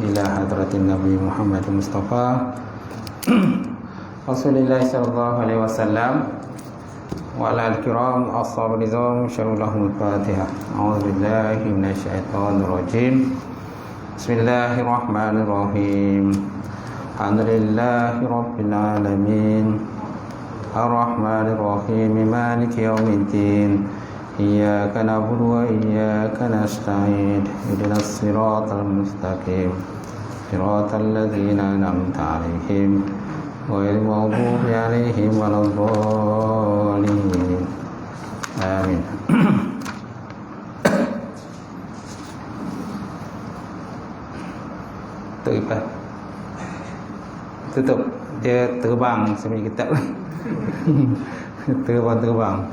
ila hadratin Nabi Muhammad Mustafa Rasulullah sallallahu alaihi wasallam wa ala al-kiram ashab nizam syarulahul Fatihah. A'udzu billahi minasyaitonir rajim. Bismillahirrahmanirrahim. Alhamdulillahi rabbil alamin. Ar-Rahmanir Rahim. Maliki yaumiddin. Iyyaka na'budu wa iyyaka nasta'in. Ihdinas siratal mustaqim. Siratal ladzina an'amta 'alaihim ghairil maghdubi 'alaihim waladdallin. Amin. Tutup. Dia terbang sambil kitab. Terbang.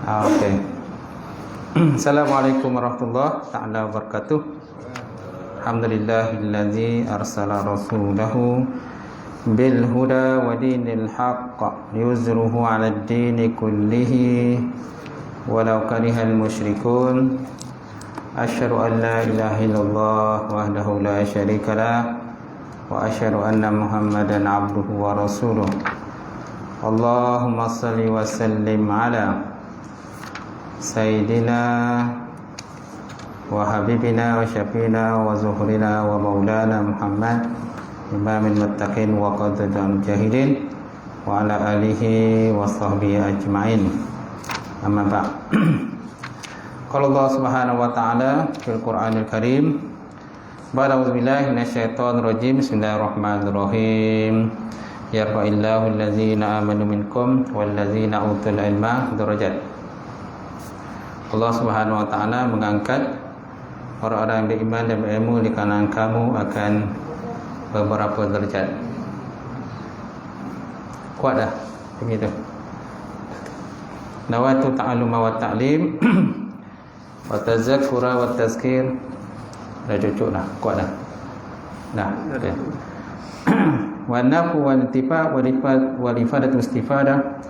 Okey. Assalamualaikum warahmatullahi taala wabarakatuh. Alhamdulillahillazi arsala rasulahu bil huda wa dinil haqq liyuzhiruhu 'alad dini kullihi walau karihal musyrikun. Asyhadu an la ilaha illallah wahdahu la syarikalah wa asyhadu anna Muhammadan 'abduhu wa rasuluh. Allahumma shalli wa sallim ala Sayyidina wa habibina wa syafiina wa zuhrina wa maulana Muhammad imamil muttaqin wa qaddatul mujahidin wa ala alihi wa sahbihi ajma'in. Amma ba'd. Qala Allah Subhanahu wa ta'ala fil Qur'anil Karim. Ba'da billahi minasyaitonir rajim. Bismillahirrahmanirrahim. Yarfa'illahu allazina amanu minkum wallazina utul ilma darajat. Allah Subhanahu wa ta'ala mengangkat orang-orang yang beriman dan berilmu di kalangan kamu akan beberapa derajat. Kuat dah begitu. Nawatu ta'alluma wa ta'lim wa tazakkura wa tazkir. Dah cukup dah, kuat dah. Dah. Okay. Wa nafu wa intifa wa ifadatu istifadah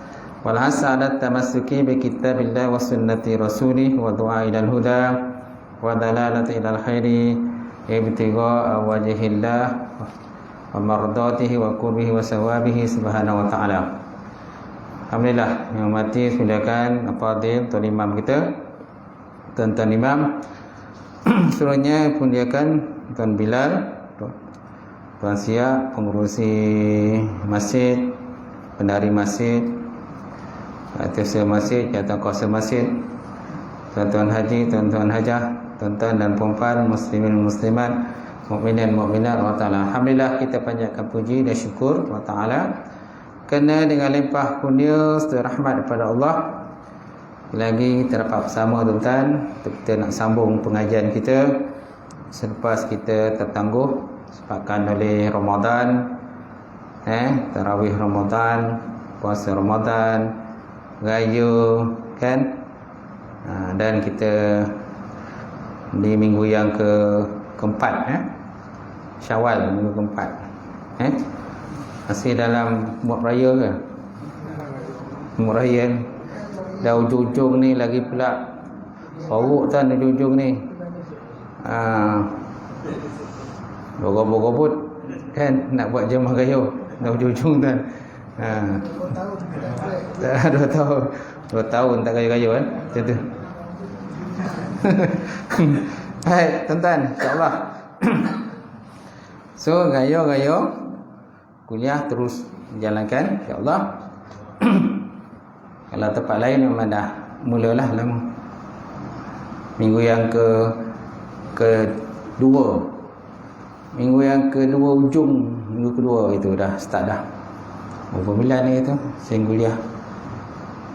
wal hasadat tamassuki bi kitabillah wa sunnati rasulih wa du'a ilal huda wa dalalati ilal khairi ibtigha'a wajhillah wa mardatihi wa qurbihi wa sawabihi subhanahu wa ta'ala. Alhamdulillah, yang mati sudahkan afadil tuan imam kita, tuan-tuan imam. Seluruhnya pundiakan tuan Bilal, tuan Siap, pengurusi masjid, pendari masjid, Atas masjid, jatuh kuasa masjid, tuan-tuan haji, tuan-tuan hajah, tuan-tuan dan puan-puan, muslimin muslimat, mukminin mukminat wa ta'ala. Alhamdulillah, kita panjatkan puji dan syukur wa ta'ala kerana dengan limpah kurnia serta rahmat daripada Allah, lagi kita dapat bersama tuan-tuan untuk kita nak sambung pengajian kita selepas kita tertangguh sebabkan oleh Ramadan, tarawih Ramadan, puasa Ramadan, raya kan, dan kita di minggu yang keempat, Syawal minggu keempat, masih dalam mood raya ke? Mood raya dah ujung-ujung ni lagi pula sorok kan, ujung-ujung ni bergobot-gobot kan nak buat jemaah raya dah ujung-ujung kan. 2 tahun tak raya-raya kan macam tu. Baik tuan-tuan, insyaAllah. So raya-raya kuliah terus jalankan insyaAllah. Kalau tempat lain memang dah mulalah lama. Minggu yang kedua, minggu yang kedua, ujung minggu kedua itu dah start dah. Berapa bulan ni tu saya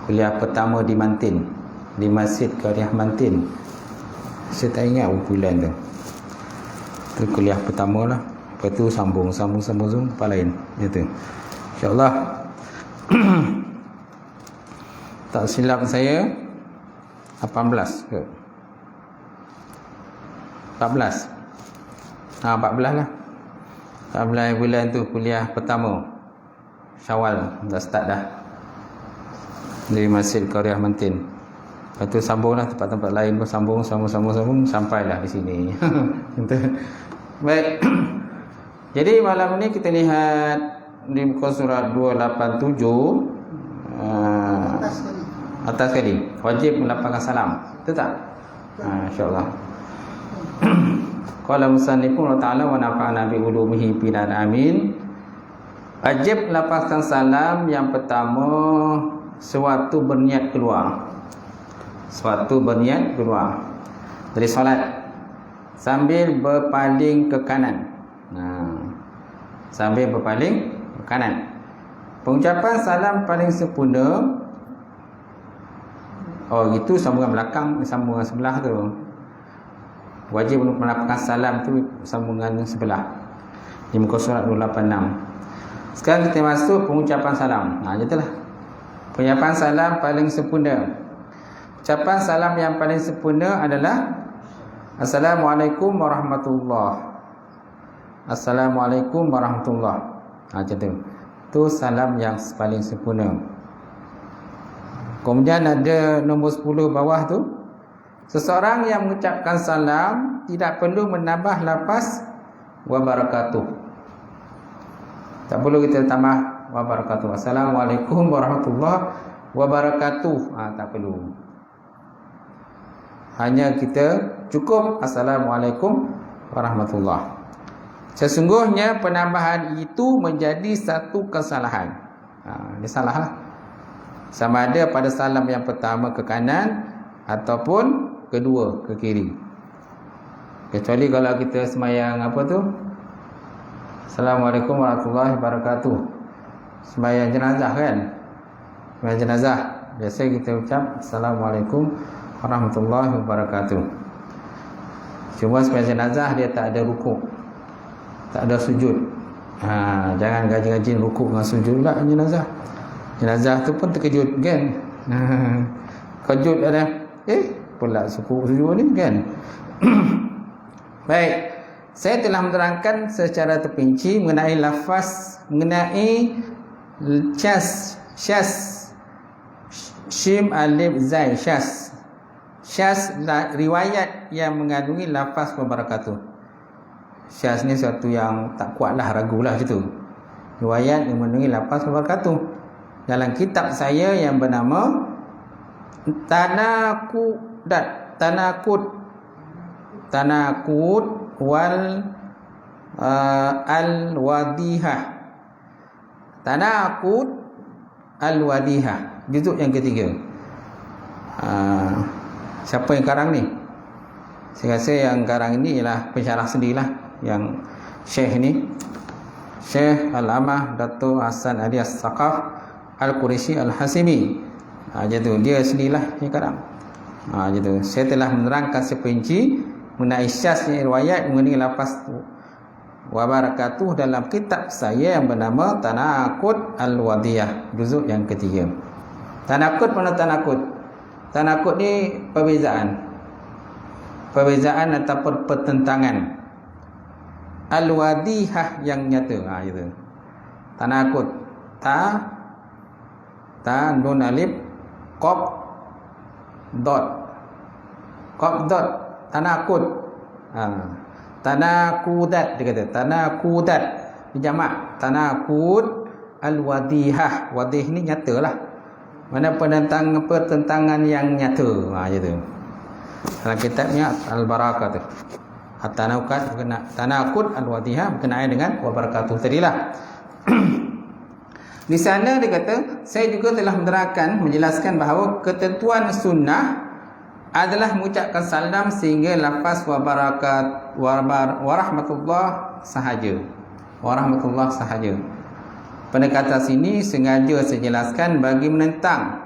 kuliah pertama di Mantin, di Masjid Qaryah Mantin. Saya tak ingat berapa bulan tu. Tu kuliah pertama lah. Lepas tu sambung tempat lain gitu. InsyaAllah. Tak silap saya 18 ke 14. 14 lah. 14 bulan tu kuliah pertama Syawal dah start dah dari Masjid Qaryah Mantin. Lepas tu sambunglah tempat-tempat lain pun sambung sampailah di sini. Baik. Jadi malam ni kita lihat di muka surat 287 atas sekali. Wajib melafazkan salam. Betul tak? Insya-Allah. Qala musannifun wa ta'ala wa nafa'ana bi ulumihi binan amin. Wajib melafazkan salam yang pertama sewaktu berniat keluar. Sewaktu berniat keluar dari solat sambil berpaling ke kanan. Sambil berpaling ke kanan. Pengucapan salam paling sempurna. Oh, itu sambungan belakang, sambungan sebelah tu. Wajib untuk melafazkan salam tu sambungan sebelah. Di muka surat 286. Sekarang kita masuk pengucapan salam. Itulah. Pengucapan salam paling sempurna. Ucapan salam yang paling sempurna adalah Assalamualaikum warahmatullahi. Assalamualaikum warahmatullahi. Macam tu. Tu salam yang paling sempurna. Kemudian ada nombor 10 bawah tu. Seseorang yang mengucapkan salam tidak perlu menambah lafaz wa barakatuh. Tak perlu kita tambah wa barakatuh. Assalamualaikum warahmatullahi wabarakatuh. Tak perlu. Hanya kita cukup Assalamualaikum warahmatullahi. Sesungguhnya penambahan itu menjadi satu kesalahan. Dia salah lah. Sama ada pada salam yang pertama ke kanan ataupun kedua ke kiri. Kecuali kalau kita semayang apa tu? Assalamualaikum warahmatullahi wabarakatuh. Semayang jenazah kan? Semayang jenazah. Biasa kita ucap Assalamualaikum warahmatullahi wabarakatuh. Cuma semayang jenazah dia tak ada rukuk, tak ada sujud. Jangan gaji-gaji rukuk dengan sujud pula jenazah. Jenazah tu pun terkejut kan. Kejut ada. Pula sujud ni kan. Baik. Saya telah menerangkan secara terperinci mengenai lafaz, mengenai syas, shim alif zai, syas riwayat yang mengandungi lafaz wabarakatuh. Syas ni sesuatu yang tak kuatlah, ragulah macam tu. Riwayat yang mengandungi lafaz wabarakatuh. Dalam kitab saya yang bernama Tanakud wal al-wadihah. Tanakud al-wadihah, juzuk yang ketiga. Siapa yang karang ni? Saya rasa yang karang ini ialah pensyarah sendirilah, yang Syekh ni, Syekh Al-Amah Dato' Hasan Ali As-Saqaf Al-Quraisy Al-Hasimi. Macam tu, dia sendirilah yang karang. Macam tu. Saya telah menerangkan seperinci mengenai syasnya riwayat mengenai lafaz wa barakatuh dalam kitab saya yang bernama Tanakud Al-Wadiyah, juzuk yang ketiga. Tanakud mana tanakud? Tanakud ni perbezaan ataupun pertentangan. Al-Wadihah yang nyata. Gitu. Tanakud. Ta nun alif qaf dot. Qaf dot. Tanakud. Tanakudat dia kata. Tanakudat. Jamak. Tanakud al-wadihah. Wadih ni nyatalah. Mana pertentangan yang nyata. Gitu. Dalam kitabnya Al-Barakah tu. Tanakud al-wadihah berkenaan dengan wabarakatuh tadilah. Di sana dia kata, saya juga telah menerangkan, menjelaskan bahawa ketentuan sunnah adalah mengucapkan salam sehingga lafaz warahmatullah sahaja. Warahmatullah sahaja. Pendekatan sini sengaja saya jelaskan bagi menentang.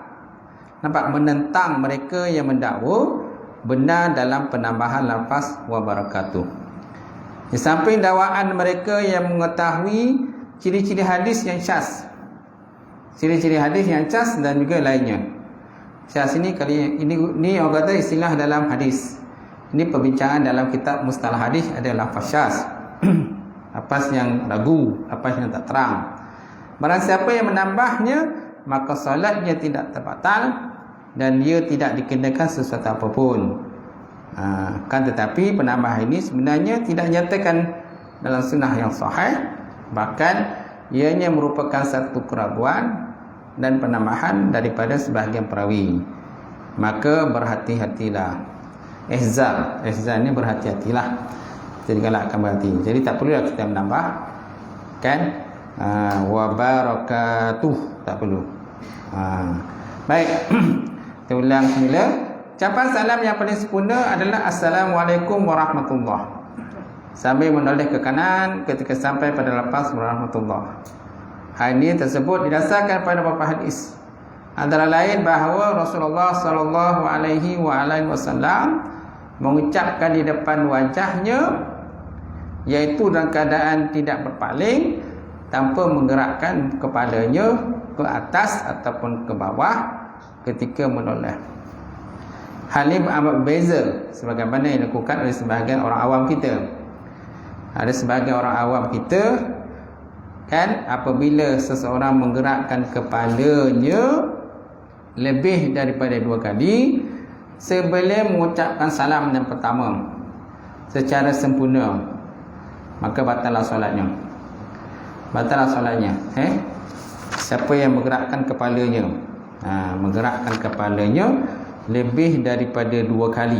Nampak, menentang mereka yang mendakwa benar dalam penambahan lafaz wabarakatuh. Di samping dakwaan mereka yang mengetahui ciri-ciri hadis yang syaz. Ciri-ciri hadis yang syaz dan juga lainnya. Syaz ini ini orang kata istilah dalam hadis. Ini perbincangan dalam kitab mustalah hadis ada lafaz syaz. Lafaz yang ragu, lafaz yang tak terang. Barang siapa yang menambahnya, maka solatnya tidak terbatal dan dia tidak dikenakan sesuatu apapun. Kan tetapi penambahan ini sebenarnya tidak nyatakan dalam sunnah yang sahih, bahkan ianya merupakan satu keraguan dan penambahan daripada sebahagian perawi. Maka berhati-hatilah. Ihzar ni berhati-hatilah. Jadi galakkan berhati. Jadi tak perlu kita menambah kan wa barakatuh, tak perlu. Baik. Kita ulang semula. Ucapan salam yang paling sempurna adalah Assalamualaikum warahmatullahi, sambil menoleh ke kanan ketika sampai pada lafaz warahmatullahi. Hal ini tersebut didasarkan pada beberapa hadis. Antara lain bahawa Rasulullah sallallahu alaihi wasallam mengucapkan di depan wajahnya, iaitu dalam keadaan tidak berpaling, tanpa menggerakkan kepalanya ke atas ataupun ke bawah ketika menoleh. Hal ini amat berbeza sebagaimana yang dilakukan oleh sebahagian orang awam kita. Ada sebahagian orang awam kita kan, apabila seseorang menggerakkan kepalanya lebih daripada 2 kali sebelum mengucapkan salam yang pertama secara sempurna, maka batallah solatnya. Batallah solatnya. Siapa yang menggerakkan kepalanya, menggerakkan kepalanya lebih daripada 2 kali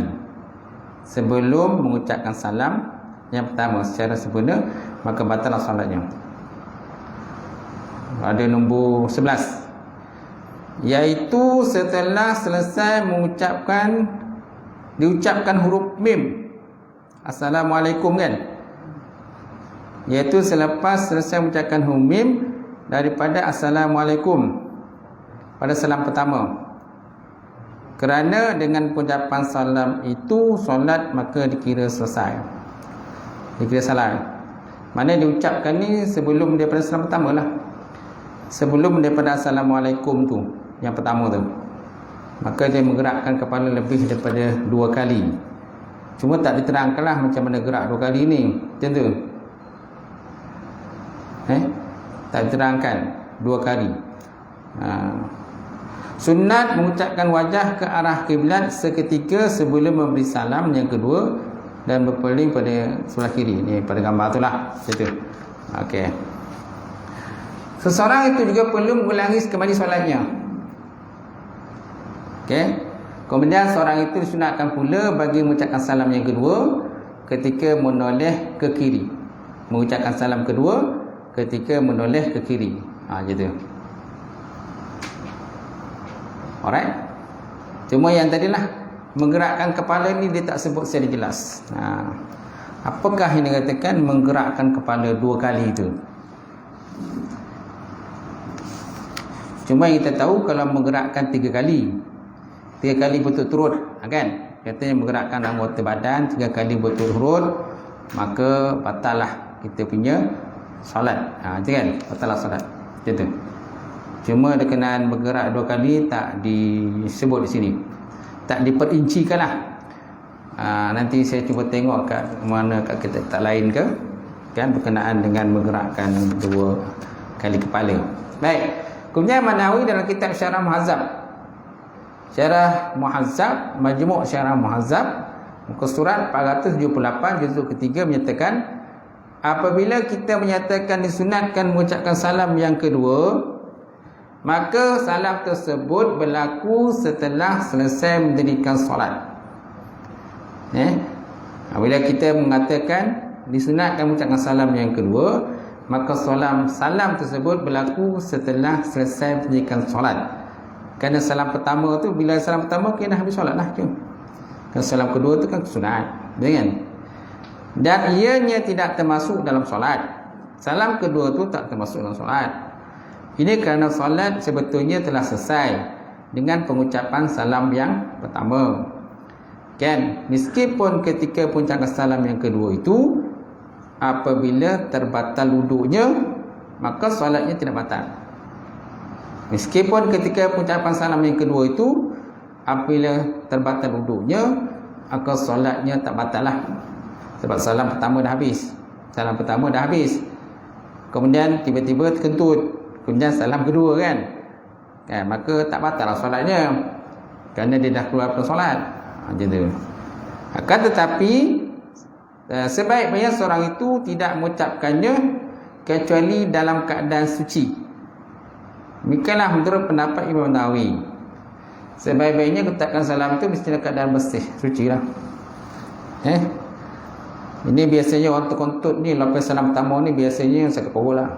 sebelum mengucapkan salam yang pertama secara sempurna, maka batallah solatnya. Ada nombor 11, iaitu setelah selesai diucapkan huruf mim Assalamualaikum kan, iaitu selepas selesai mengucapkan huruf mim daripada Assalamualaikum pada salam pertama. Kerana dengan pengucapan salam itu solat maka dikira selesai, dikira salam. Mana diucapkan ni sebelum daripada salam pertama lah, sebelum daripada Assalamualaikum tu yang pertama tu, maka dia menggerakkan kepala lebih daripada 2 kali. Cuma tak diterangkanlah macam mana gerak 2 kali ni, macam tu. Tak diterangkan 2 kali. Sunat mengucapkan wajah ke arah kiblat seketika sebelum memberi salam yang kedua dan berpaling pada sebelah kiri. Ni pada gambar tu lah, macam tu. Okey. Seseorang itu juga perlu mengulangi kembali solatnya. Okey. Kemudian seorang itu disunatkan pula bagi mengucapkan salam yang kedua ketika menoleh ke kiri. Mengucapkan salam kedua ketika menoleh ke kiri. Gitu. Alright. Cuma yang tadilah menggerakkan kepala ni dia tak sebut secara jelas. Apakah yang dikatakan menggerakkan kepala 2 kali itu? Cuma yang kita tahu kalau menggerakkan 3 kali berturut-turut, kan? Katanya menggerakkan anggota badan 3 kali berturut-turut, maka batallah kita punya solat. Itu kan? Batallah solat. Macam tu. Cuma berkenaan bergerak 2 kali tak disebut di sini, tak diperincikan lah. Nanti saya cuba tengok kat mana kat kitab lain ke, kan, berkenaan dengan menggerakkan 2 kali kepala. Baik. Kemudian Manawi dalam kitab Syarah Muhazzab, Majmu' Syarah Muhazzab, muka surat 478 juzuk ketiga menyatakan, apabila kita menyatakan disunatkan mengucapkan salam yang kedua, maka salam tersebut berlaku setelah selesai mendirikan solat. Bila kita mengatakan disunatkan mengucapkan salam yang kedua, maka salam tersebut berlaku setelah selesai mendirikan solat. Kerana salam pertama tu, bila salam pertama kena habis solat lah. Dan salam kedua tu kan sunat, kan? Dan ianya tidak termasuk dalam solat. Salam kedua tu tak termasuk dalam solat. Ini kerana solat sebetulnya telah selesai dengan pengucapan salam yang pertama, kan? Meskipun ketika pengucapan salam yang kedua itu, apabila terbatal wuduknya, maka solatnya tidak batal. Meskipun ketika pengucapan salam yang kedua itu, apabila terbatal wuduknya, maka solatnya tak batal lah. Sebab salam pertama dah habis. Kemudian tiba-tiba terkentut, kemudian salam kedua, kan? Maka tak batal lah solatnya, kerana dia dah keluar dari solat. Macam tu. Akan tetapi Sebaik-baiknya seorang itu tidak mengucapkannya kecuali dalam keadaan suci. Demikianlah menurut pendapat Imam Nawawi. Sebaik-baiknya ucapkan salam itu mesti dalam keadaan bersih, suci lah. Ini biasanya orang terkontut ni, lepas salam pertama ni biasanya sakit perut lah.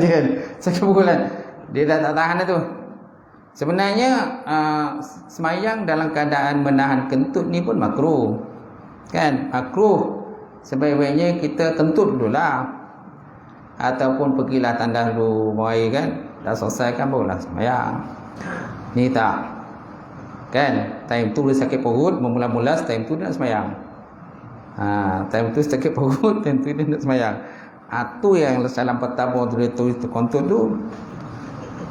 Dia sakit perut lah. Dia dah tak tahan dah tu. Sebenarnya semayang dalam keadaan menahan kentut ni pun makruh. Kan? Makruh. Sebaik-baiknya kita kentut dulu lah. Ataupun pergilah tandas dulu air kan. Dah selesai kan barulah semayang. Ni tak. Kan? Time tu boleh sakit perut, memula-mula time tu dia nak semayang. Time tu sakit perut, time tu dia nak semayang. Tu yang salam pertama tu dia tulis terkontut tu.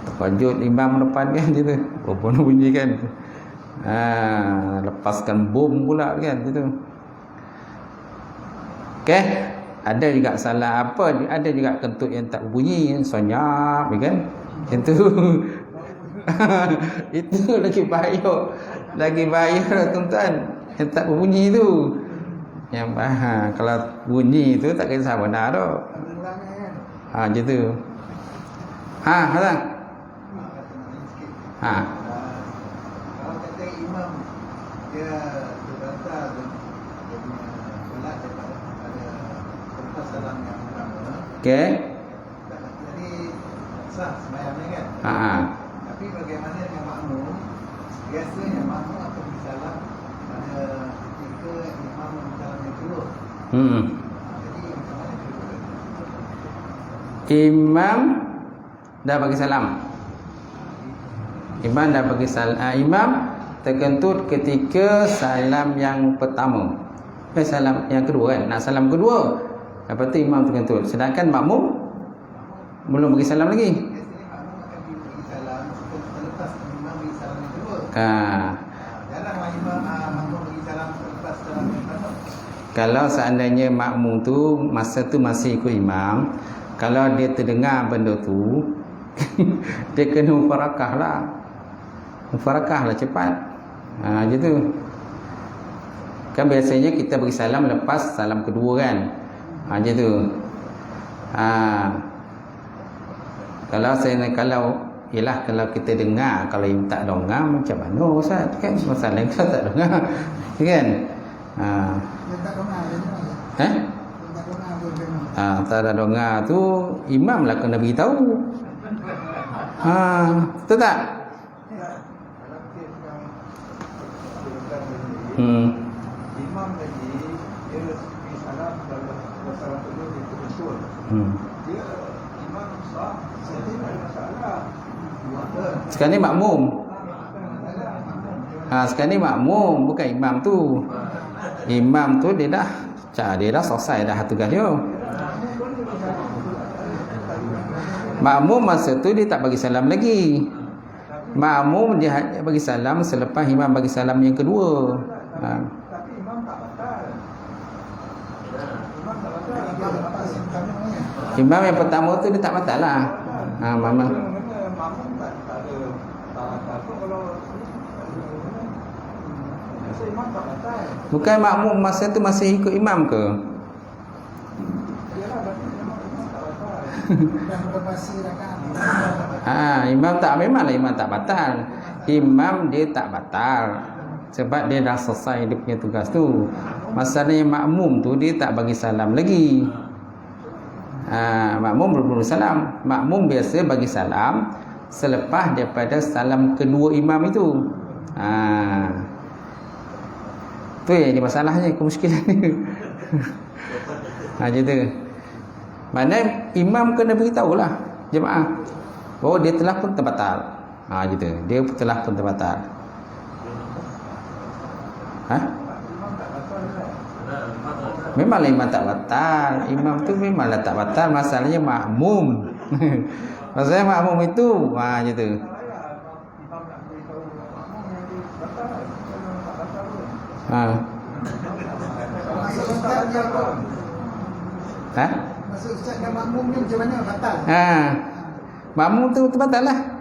Terkejut imam depan kan gitu. Apa bunyi kan. Lepaskan bom pula kan gitu. Okey, ada juga salah apa, ada juga kentut yang tak bunyi, senyap kan. Itu itu lagi bahaya. Lagi bahaya tuan-tuan. Yang tak berbunyi tu. Yang kalau bunyi tu tak kisah benar tu. Gitu. Hasan. Kalau kata imam dia berbatal solat daripada lepas salam yang pertama. Okey. Jadi sah sembahyangnya kan? Tapi bagaimana dengan makmum? Biasanya makmum akan bersalam pada ketika imam bersalam yang kedua. Jadi macam mana kedua? Imam dah bagi salam. Imam dah bagi salam. Imam terkentut ketika salam yang pertama. Salam yang kedua kan. Nak salam kedua. Lepas tu imam terkentut. Sedangkan makmum belum bagi salam lagi. Biasanya makmum akan bagi salam selepas imam bagi salam yang kedua. Jaranglah makmum bagi salam selepas salam yang pertama. Kalau seandainya makmum tu masa tu masih ikut imam, kalau dia terdengar benda tu dia kena mufarakah lah. Mufarakah lah cepat. Gitu. Kan biasanya kita bagi salam lepas salam kedua kan. Gitu. Kalau kita dengar, kalau yang tak dengar macam mana Ustaz kan, masalah kita tak dengar kan. Yang tak dengar dia tak ada dengar tu imam lah kena beritahu. Betul tak? Imam tadi dia bagi salam kalau salam kedua dia terbetul. Dia imam sah, jadi tak ada masalah. Sekarang ni makmum. Sekarang ni makmum, bukan imam tu. Imam tu dia dah selesai dah tugas dia. Makmum masa tu dia tak bagi salam lagi. Makmum dia bagi salam selepas imam bagi salam yang kedua. Tapi imam tak batal. Imam yang pertama tu dia tak batal lah. Makmum tak ada kalau imam tak batal. bukan makmum masa tu masih ikut imam ke? Yalah, berarti imam tak batal. Dah berpasi rakaat. Memanglah imam tak batal. Imam dia tak batal sebab dia dah selesai dia punya tugas tu. Masalahnya makmum tu dia tak bagi salam lagi. Makmum belum salam. Makmum biasa bagi salam selepas daripada salam kedua imam itu. Tu yang jadi masalahnya, kemuskilan ni. Gitu. Mana imam kena beritahulah jemaah bahawa dia telah pun terbatal. Gitu. Dia telah pun terbatal. Memanglah imam tak batal. Imam tu memanglah tak batal. Masalahnya makmum. Masalahnya makmum itu gitu. Maksud Ustaz dan makmum ni macam mana batal? Makmum tu batal lah.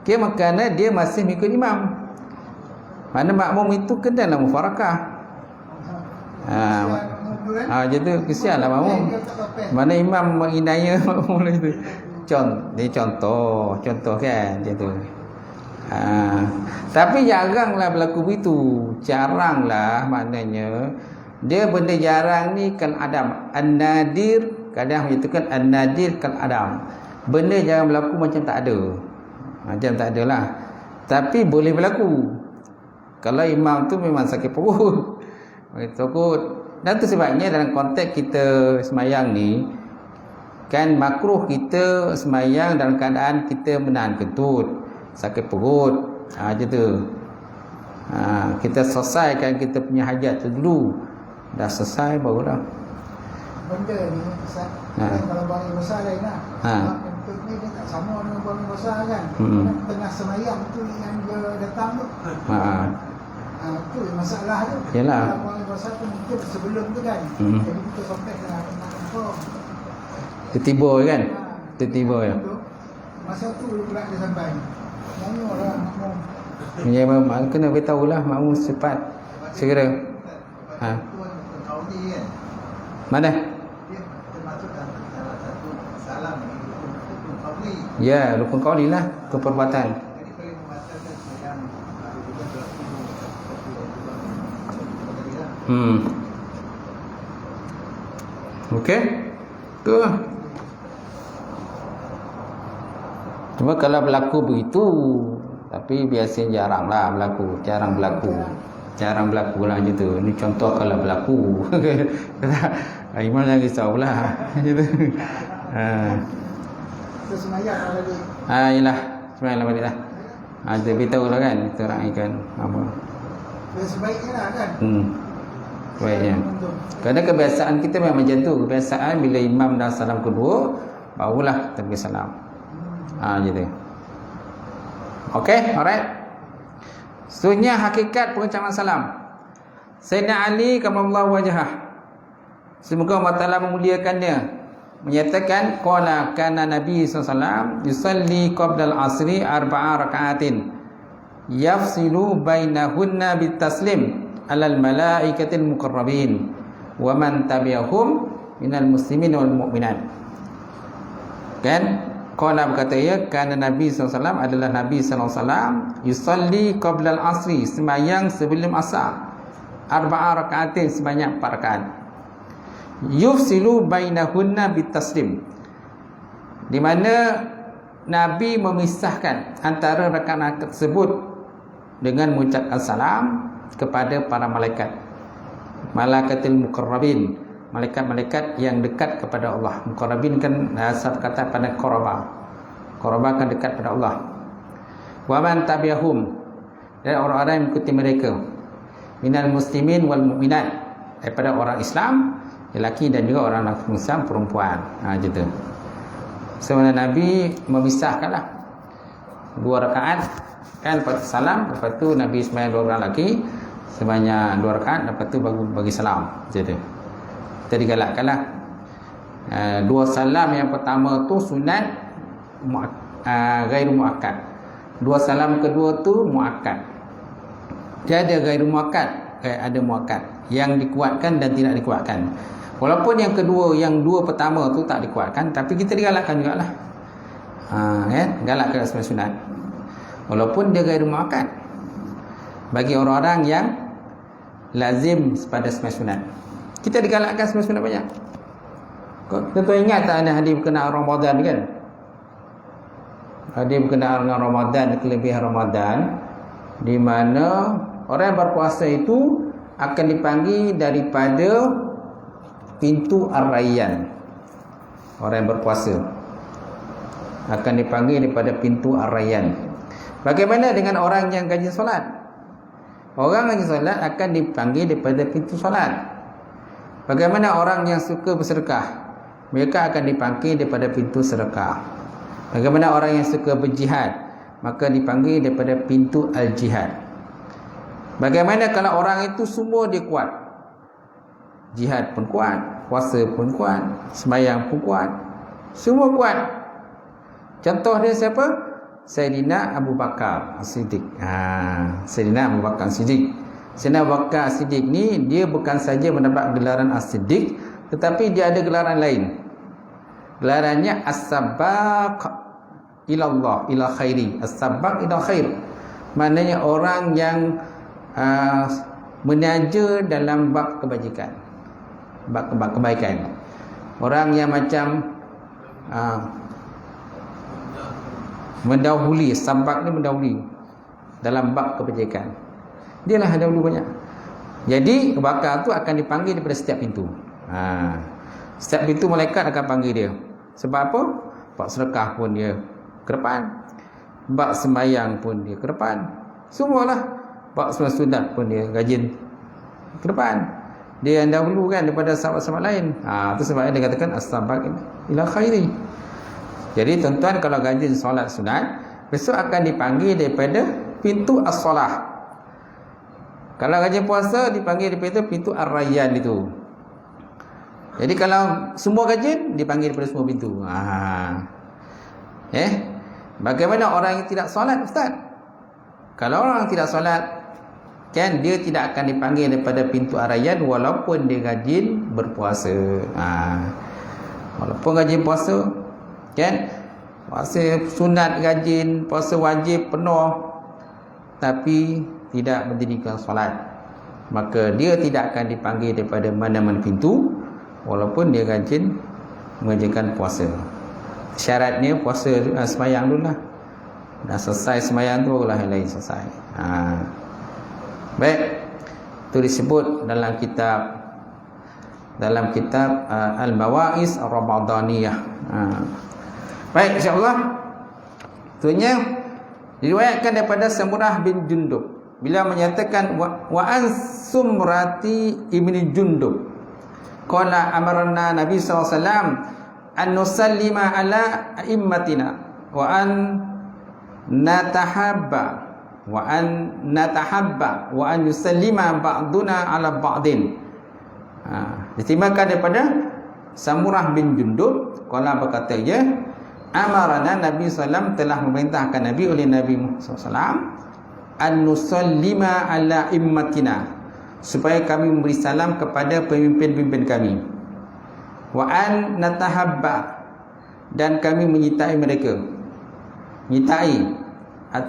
Kerana dia masih mengikut imam. Mana makmum itu kenalah mufarakah. Macam tu kesianlah makmum. Mana imam menginaya makmum itu. Contoh kan macam tu. Tapi jaranglah berlaku begitu. Jaranglah, maknanya dia benda jarang ni kal adam. An-nadir, kadang menyatakan an-nadir kal adam. Benda jarang berlaku macam tak ada. Macam tak ada lah. Tapi boleh berlaku. Kalau imam tu memang sakit perut, takut. Dan tu sebabnya dalam konteks kita semayang ni, kan makruh kita semayang dalam keadaan kita menahan kentut, sakit perut. Macam tu. Kita selesaikan kita punya hajat tu dulu. Dah selesai barulah. Benda ni Ustaz, kalau bangun besar lain lah. Kentut ni dia tak sama dengan bangun besar kan. Tengah semayang tu yang dia datang tu. Itu masalah tu. Yalah. Kalau bangun besar tu mungkin sebelum tu kan. Jadi kita sampai kena confirm. Tertiba kan? Tertiba ya. Masa tu pula dia sampai. Mana orang makmum. Ya, makmum kena beritahu lah, makmum cepat segera. Mana? Dia termasuk dalam salah satu salam rukun qauli. Ya, rukun qauli lah, keperbuatan. Jadi boleh membatalkan sembahyang juga berlaku. Okey. Tu. Cuma kalau berlaku begitu, tapi biasanya jarang berlaku lah macam tu. Ni contoh kalau berlaku. Imam jangan risaulah. Macam tu. Kita semayang kalau dia. Yalah, semayang balik lah. Dia beritahu lah kan, kita raikan apa. Dia sebaiknya lah kan. Baiknya. Kerana kebiasaan kita memang macam tu. Kebiasaan bila imam dah salam kedua, barulah kita bagi salam. Macam tu. Okey, alright. Seterusnya hakikat pengucapan salam. Sayyidina Ali karramallahu wajhah, semoga Allah Taala memuliakannya, menyatakan qala kana Nabi sallallahu alaihi wasallam yusalli qabla al-asri 4 rakaatin yafsilu bainahunna bitaslim alal malaikatil muqarrabin wa man tabi'ahum minal muslimin wal mu'minat. Kan? Qala berkata ya, kerana Nabi SAW adalah Nabi SAW yusalli qabla al-asri, semayang sebelum asar, 4 rakaatin, sebanyak 4 rakaat, yufsilu bainahunna bitaslim, di mana Nabi memisahkan antara rakaat tersebut dengan mengucapkan salam kepada para malaikat, malaikatil muqarrabin, malaikat-malaikat yang dekat kepada Allah. Muqarrabin kan asal kata pada qaraba. Qaraba kan dekat pada Allah. Wa man tabi'ahum, dan orang-orang yang mengikuti mereka, minal muslimin wal mu'minat, daripada orang Islam lelaki dan juga orang Islam perempuan. Macam tu. Sebenarnya Nabi memisahkanlah 2 rakaat kan, lepas salam, lepas tu Nabi sembahyang 2 orang lelaki sebanyak 2 rakaat, lepas tu baru bagi salam. Macam tu. Kita digalakkanlah 2 salam yang pertama tu sunat gairu muakkad, 2 salam kedua tu muakkad. Dia ada gairu muakkad, ada muakkad, yang dikuatkan dan tidak dikuatkan. Walaupun yang kedua, yang 2 pertama tu tak dikuatkan, tapi kita digalakkan jugalah. Kan? Galakkan sebagai sunat. Walaupun dia gairu muakkad bagi orang-orang yang lazim pada sebagai sunat. Kita digalakkan sebenarnya sunat banyak. Kita ingat tak ada hadis berkenaan Ramadan kan? Hadis berkenaan dengan Ramadan, kelebihan Ramadan, di mana orang yang berpuasa itu akan dipanggil daripada pintu Ar-Rayyan. Orang yang berpuasa akan dipanggil daripada pintu Ar-Rayyan. Bagaimana dengan orang yang rajin solat? Orang rajin solat akan dipanggil daripada pintu solat. Bagaimana orang yang suka bersedekah? Mereka akan dipanggil daripada pintu sedekah. Bagaimana orang yang suka berjihad? Maka dipanggil daripada pintu al-jihad. Bagaimana kalau orang itu semua dia kuat? Jihad pun kuat, puasa pun kuat, sembahyang pun kuat, semua kuat. Contoh dia siapa? Sayyidina Abu Bakar As-Siddiq. Sayyidina Abu Bakar As-Siddiq Sayyidina Abu Bakar As-Siddiq ni dia bukan saja mendapat gelaran As-Siddiq, tetapi dia ada gelaran lain. Gelarannya As-Sabaq ilallah, ila khairi. As-Sabaq ila khair. Maknanya orang yang meniaja dalam bab kebajikan, bab kebaikan. Orang yang macam mendahului. Sabaq ni mendahului dalam bab kebajikan. Dialah yang dahulu banyak. Jadi Abu Bakar tu akan dipanggil daripada setiap pintu. Setiap pintu malaikat akan panggil dia. Sebab apa? Bab sedekah pun dia ke depan, bab sembahyang pun dia ke depan, semualah. Bab sembahyang sunat pun dia rajin ke depan. Dia yang dahulu kan daripada sahabat-sahabat lain. Itu sebabnya dia katakan as-sabaq ila khairi. Jadi tuan-tuan kalau rajin solat sunat, besok akan dipanggil daripada pintu as-solah. Kalau rajin puasa dipanggil daripada pintu ar-rayyan itu. Jadi kalau semua rajin dipanggil daripada semua pintu. Bagaimana orang yang tidak solat, Ustaz? Kalau orang tidak solat, kan dia tidak akan dipanggil daripada pintu ar-rayyan walaupun dia rajin berpuasa. Walaupun rajin puasa, kan? Puasa sunat rajin, puasa wajib penuh, tapi tidak mendirikan solat, maka dia tidak akan dipanggil daripada mana-mana pintu walaupun dia rajin mengerjakan puasa. Syaratnya puasa sembahyang dulu lah. Dah selesai sembahyang tu lah yang lain selesai. Baik, itu disebut dalam kitab Al-Mawa'is Ar-Ramadaniyah. Baik, insya-Allah. Itunya diriwayatkan daripada Samurah bin Jundub. Bila menyatakan wa an Sumrati ibni Jundub qala amarna Nabi sallallahu alaihi wasallam an nusallima ala a'immatina wa an natahabba wa an yusallima ba'duna ala ba'din. Ditimakan daripada Samurah bin Jundub, qala berkata ia, amarana Nabi sallallahu telah memerintahkan Nabi oleh Nabi sallallahu an nusallima ala immatina, supaya kami memberi salam kepada pemimpin-pemimpin kami, wa an natahabba, dan kami menyertai mereka,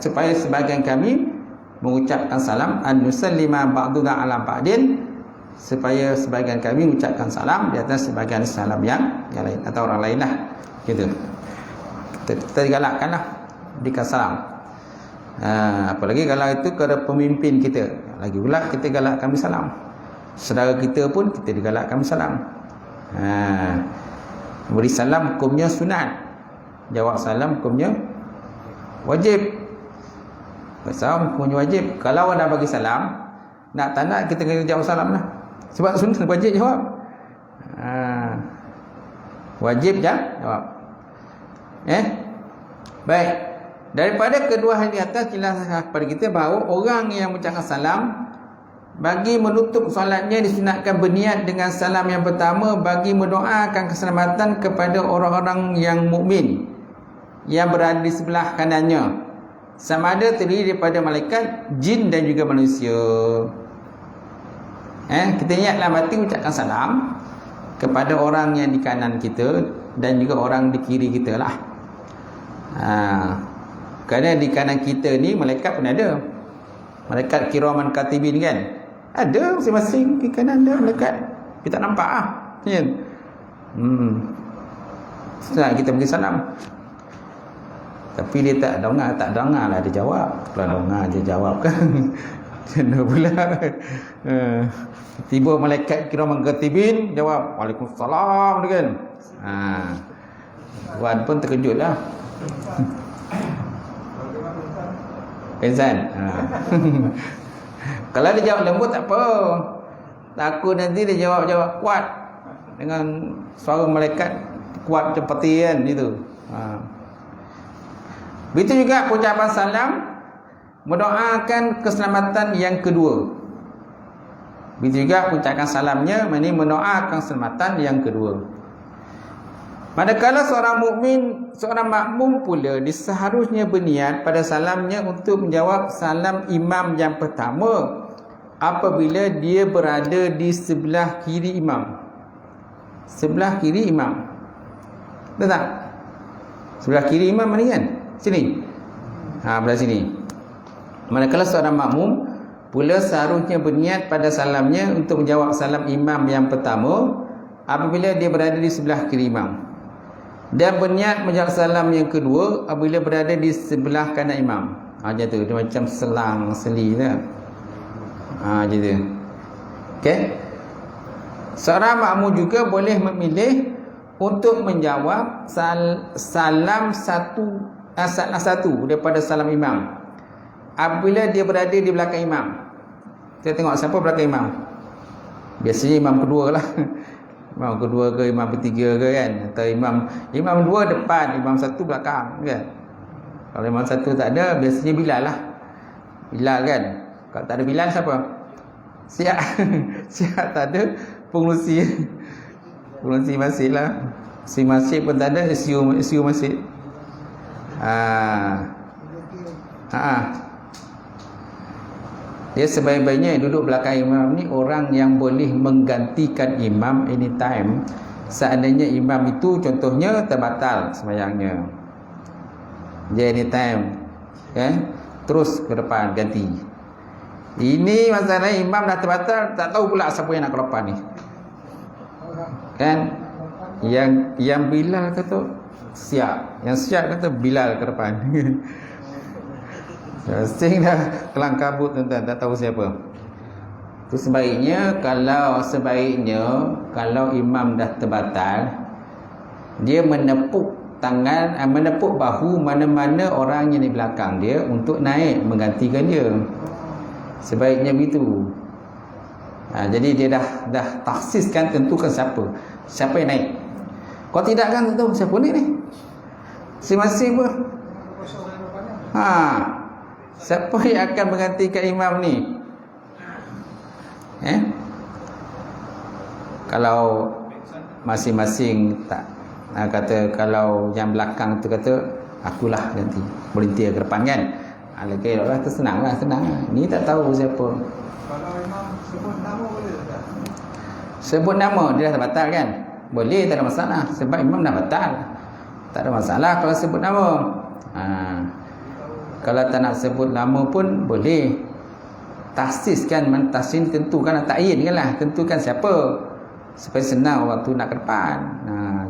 supaya sebahagian kami mengucapkan salam, an nusallima ba'duna ala ba'din, supaya sebahagian kami mengucapkan salam di atas sebahagian salam yang lain atau orang lain lah, gitu. Kita digalakkanlah berikan salam. Apalagi kalau itu kepada pemimpin kita, lagi pula kita galakkan beri salam. Saudara kita pun kita digalakkan beri salam. Beri salam hukumnya sunat, jawab salam hukumnya wajib. Salam hukumnya wajib. Kalau orang dah bagi salam, nak tak nak kita kena jawab salam lah. Sebab sunat wajib jawab. Wajib jawab. Baik. Daripada kedua hal di atas jelaskan kepada kita bahawa orang yang mengucapkan salam bagi menutup solatnya disunatkan berniat dengan salam yang pertama bagi mendoakan keselamatan kepada orang-orang yang mukmin yang berada di sebelah kanannya, sama ada terdiri daripada malaikat, jin dan juga manusia. Kita niatlah mati ucapkan salam kepada orang yang di kanan kita dan juga orang di kiri kita lah. Kerana di kanan kita ni malaikat pun ada. Malaikat kiraman katibin kan, ada masing-masing di kanan ada malaikat. Kita nampak lah, kan? Senang kita bagi salam. Tapi dia tak dengar lah dia jawab. Kalau dengar dia jawab kan. Macam pula. Tiba malaikat kiraman katibin jawab Waalaikumsalam kan. Tuan pun terkejut lah. Insan. Kalau dia jawab lembut tak apa. Takut nanti dia jawab kuat dengan suara malaikat kuat seperti kan itu. Begitu juga ucapan salam mendoakan keselamatan yang kedua. Begitu juga ucapan salamnya ini mendoakan keselamatan yang kedua. Manakala seorang mukmin, seorang makmum pula seharusnya berniat pada salamnya untuk menjawab salam imam yang pertama apabila dia berada di sebelah kiri imam. Sebelah kiri imam. Betul tak? Sebelah kiri imam mana kan? Sini. Belah sini. Manakala seorang makmum pula seharusnya berniat pada salamnya untuk menjawab salam imam yang pertama apabila dia berada di sebelah kiri imam, dan berniat menjawab salam yang kedua apabila berada di sebelah kanan imam. Macam tu, dia macam selang seli lah. Macam tu. Okey. Seorang makmum juga boleh memilih untuk menjawab salam satu daripada salam imam apabila dia berada di belakang imam. Kita tengok siapa belakang imam. Biasanya imam kedua lah. Imam kedua ke imam ketiga ke kan, atau imam dua depan, imam satu belakang kan. Kalau imam satu tak ada, biasanya Bilal lah. Bilal kan. Kalau tak ada Bilal siapa? Siap. Siap tak ada, pengurusi. Pengurusi masjid lah. Si masjid pun tak ada, SU masjid. Dia sebaik-baiknya duduk belakang imam ni orang yang boleh menggantikan imam anytime. Seandainya imam itu contohnya terbatal sembahyangnya, dia anytime terus ke depan ganti. Ini masalah imam dah terbatal, tak tahu pula siapa yang nak ke depan ni kan. Yang Bilal kata siap, yang siap kata Bilal ke depan. Sing dah kelang kabut tuan-tuan, tak tahu siapa. Itu sebaiknya kalau imam dah terbatal, dia menepuk tangan, menepuk bahu mana-mana orang yang di belakang dia untuk naik menggantikan dia. Sebaiknya begitu. Jadi dia dah taksiskan, tentukan siapa yang naik. Kalau tidak kan tak tahu siapa ni. Masing-masing pun. Siapa yang akan menggantikan imam ni? Kalau masing-masing tak kata, kalau yang belakang tu kata akulah ganti, volunteer ke depan kan. Lagi lah tu senang. Ni tak tahu siapa. Kalau imam sebut nama boleh tak? Sebut nama dia dah batal kan? Boleh, tak ada masalah. Sebab imam dah batal, tak ada masalah kalau sebut nama. Kalau tak nak sebut nama pun boleh. Tahsis kan, mentahsin tentukan, takyin kan lah, tentukan siapa supaya senang waktu nak ke depan.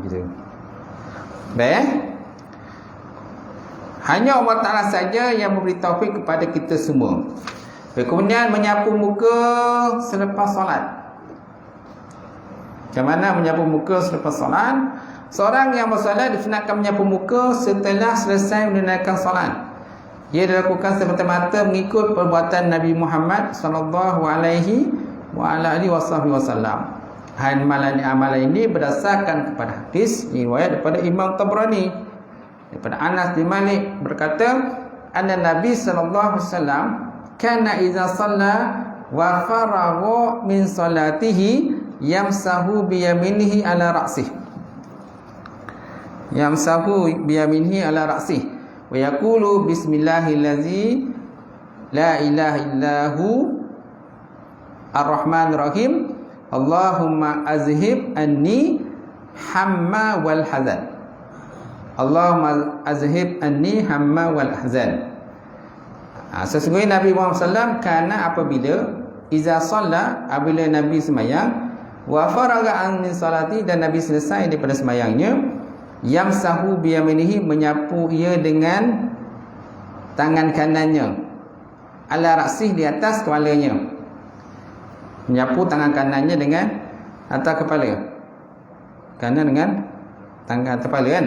Gitu. Baik. Hanya Allah Ta'ala saja yang memberi taufik kepada kita semua. Kemudian menyapu muka selepas solat. Macam mana menyapu muka selepas solat? Seorang yang bersolat disunatkan menyapu muka setelah selesai menunaikan solat. Ia dilakukan semata-mata mengikut perbuatan Nabi Muhammad sallallahu alaihi wasallam. Amalan ini berdasarkan kepada hadis riwayat daripada Imam Tabrani daripada Anas bin Malik berkata, anna Nabi sallallahu alaihi wasallam kana idza shalla wa faragha min salatihi yamsahu bi yaminihi ala ra'sihi. Yamsahu bi yaminihi ala ra'sihi wa yaqulu bismillahillazi la ilaha illahu ar-rahmanir rahim Allahumma azhib anni hamma wal hazan. Allahumma azhib anni hamma wal hazan. Sesungguhnya Nabi Muhammad SAW kerana apabila iza shalla, apabila Nabi semayang, wa faraga an min salati, dan Nabi selesai daripada semayangnya, yamsahu bi yaminihi, menyapu ia dengan tangan kanannya, ala ra'sih, di atas kepalanya. Menyapu tangan kanannya dengan atas kepala, kanan dengan tangan atas kepala kan.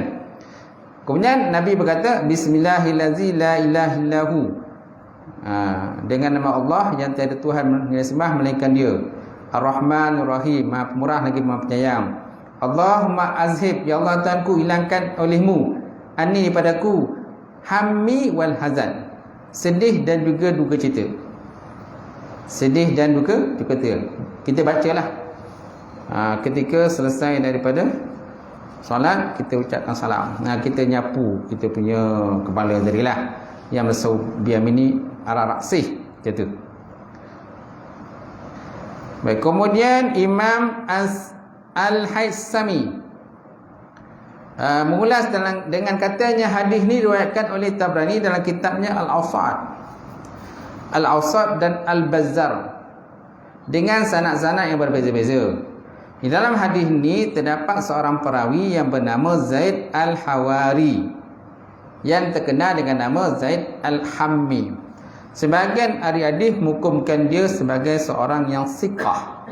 Kemudian Nabi berkata bismillahillazi la ilaha illahu, dengan nama Allah yang tiada Tuhan yang disembah melainkan Dia, Ar-Rahmanur Rahim, Maha Pemurah lagi Maha Penyayang. Allahumma azhib, ya Allah Tuhanku, hilangkan olehmu anni daripada-ku hammi wal hazan, sedih dan juga duka cita. Sedih dan duka cita. Kita bacalah ketika selesai daripada solat, kita ucapkan salam. Kita nyapu kita punya kepala tadilah, yang masuk biamini ala raksih, macam tu. Baik, kemudian Imam Al-Haythami mengulas dengan katanya hadis ni diriwayatkan oleh Tabrani dalam kitabnya Al-Awsat dan Al-Bazzar dengan sanad-sanad yang berbeza-beza. Di dalam hadis ni terdapat seorang perawi yang bernama Zaid Al-Hawari yang terkenal dengan nama Zaid Al-Hammi. Sebahagian ahli hadis menghukumkan dia sebagai seorang yang siqah.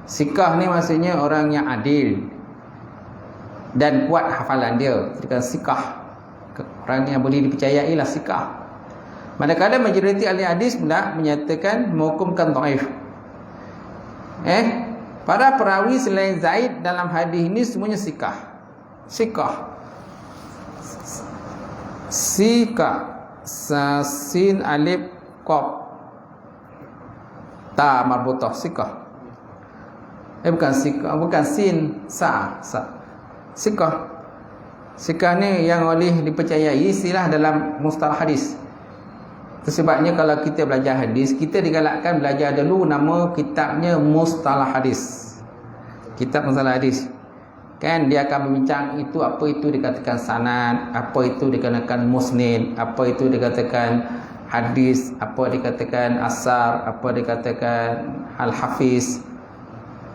Siqah ni maksudnya orang yang adil dan kuat hafalan dia. Jadi siqah, orang yang boleh dipercayai lah siqah. Manakala majoriti ahli hadis pula menyatakan menghukumkan dhaif. Para perawi selain Zaid dalam hadis ini semuanya siqah. Siqah. Sin alif qaf ta marbutah siqah. Bukan siqah, bukan sin sa. Siqah. Siqah ni yang oleh dipercayai istilah dalam mustalah hadis. Sebabnya kalau kita belajar hadis, kita digalakkan belajar dulu nama kitabnya Mustalah Hadis. Kitab Mustalah Hadis. Kan dia akan berbincang itu apa itu dikatakan sanad, apa itu dikatakan musnid, apa itu dikatakan hadis, apa dikatakan asar, apa dikatakan al-hafiz.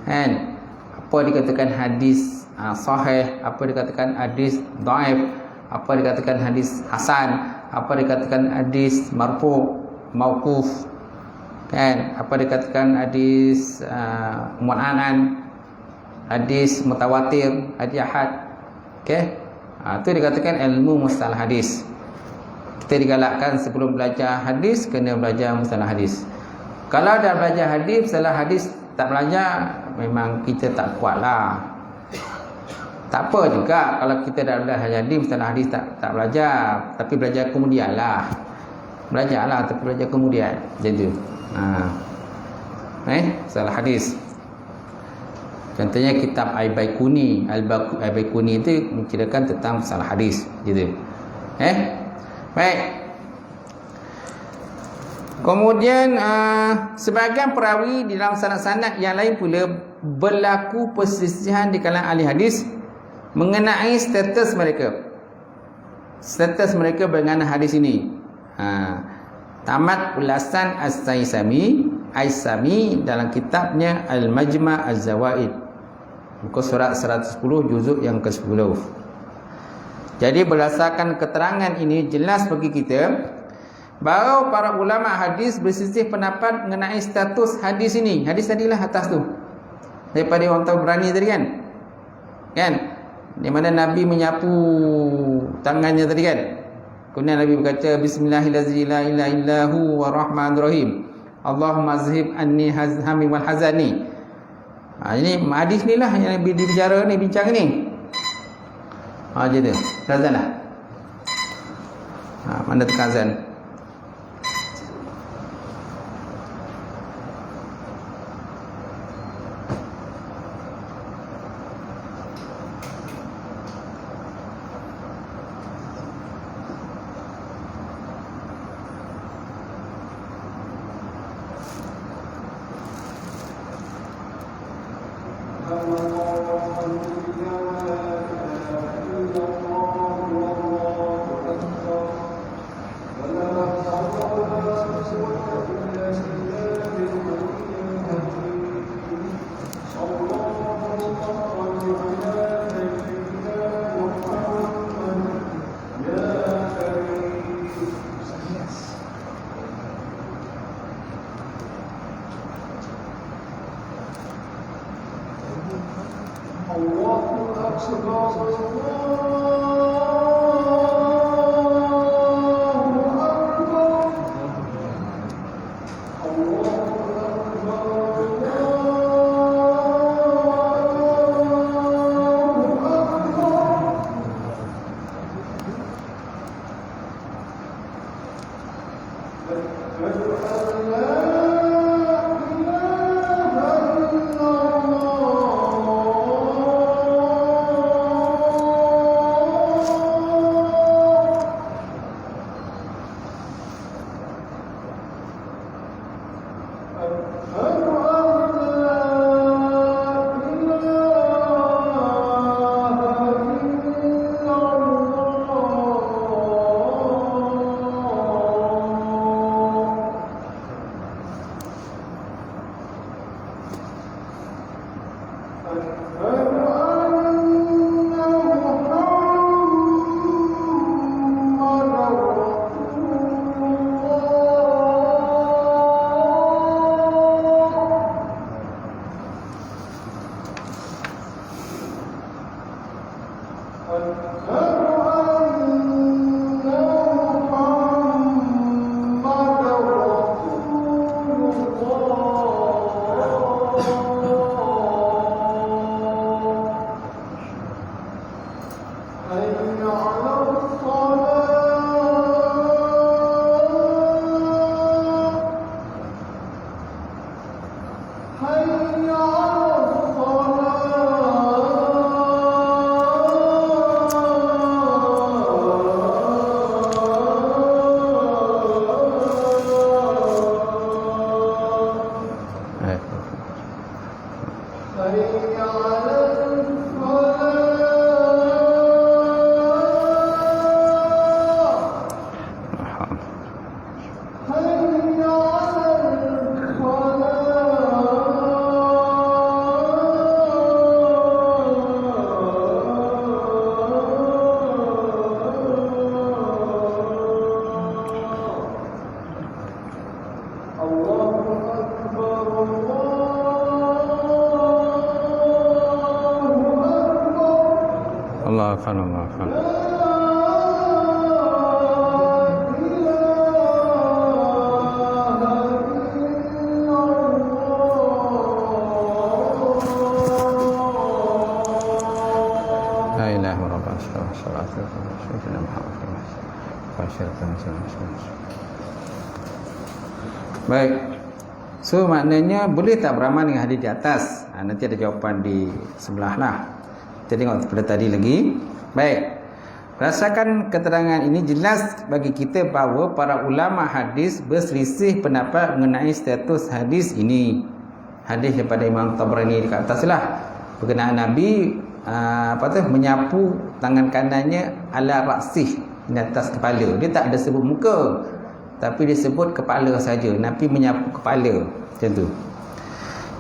Kan? Apa dikatakan hadis sahih, apa dikatakan hadis dhaif, apa dikatakan hadis hasan, apa dikatakan hadis marfu, mauquf. Kan? Apa dikatakan hadis mu'anan, hadis mutawatir, hadis ahad. Okey. Itu dikatakan ilmu mustalah hadis. Kita digalakkan sebelum belajar hadis kena belajar mustalah hadis. Kalau dah belajar hadis, salah hadis tak belajar, memang kita tak kuatlah. Tak apa juga kalau kita dah belajar hadis, mustalah hadis tak belajar, tapi belajar kemudianlah. Belajarlah tapi belajar kemudian. Jadi salah hadis. Contohnya kitab Al-Baikuni. Al-Baikuni itu menceritakan tentang masalah hadis gitu. Baik. Kemudian sebahagian perawi di dalam sanad-sanad yang lain pula berlaku perselisihan di kalangan ahli hadis mengenai status mereka. Status mereka berkenaan hadis ini. Tamat ulasan As-Saisami dalam kitabnya Al-Majma' Az-Zawaid. Muka surat 110 juzuk yang ke-10. Jadi berdasarkan keterangan ini jelas bagi kita bahawa para ulama hadis berselisih pendapat mengenai status hadis ini. Hadis tadilah atas tu. Daripada orang Tabrani tadi kan. Kan? Di mana Nabi menyapu tangannya tadi kan. Kemudian Nabi berkata Bismillahirrahmanirrahim Warrahmanirrahim. Allahumma azhib anni hazhami wal hazani. Ini hadis ni lah yang Nabi bicara ni, bincang ni. Jadi azan lah. Mana tekan azan? Allah akan Allah akan. La ilaha illallah sallallahu alaihi wasallam. Baik. So maknanya boleh tak beramal dengan hadis di atas? Nanti ada jawapan di sebelah lah. Kita tengok pada tadi lagi. Baik. Berdasarkan keterangan ini jelas bagi kita bahawa para ulama hadis berselisih pendapat mengenai status hadis ini. Hadis daripada Imam Tabrani dekat atas lah. Berkenaan Nabi menyapu tangan kanannya ala raksih, di atas kepala. Dia tak ada sebut muka, tapi dia sebut kepala saja. Nabi menyapu kepala. Macam tu.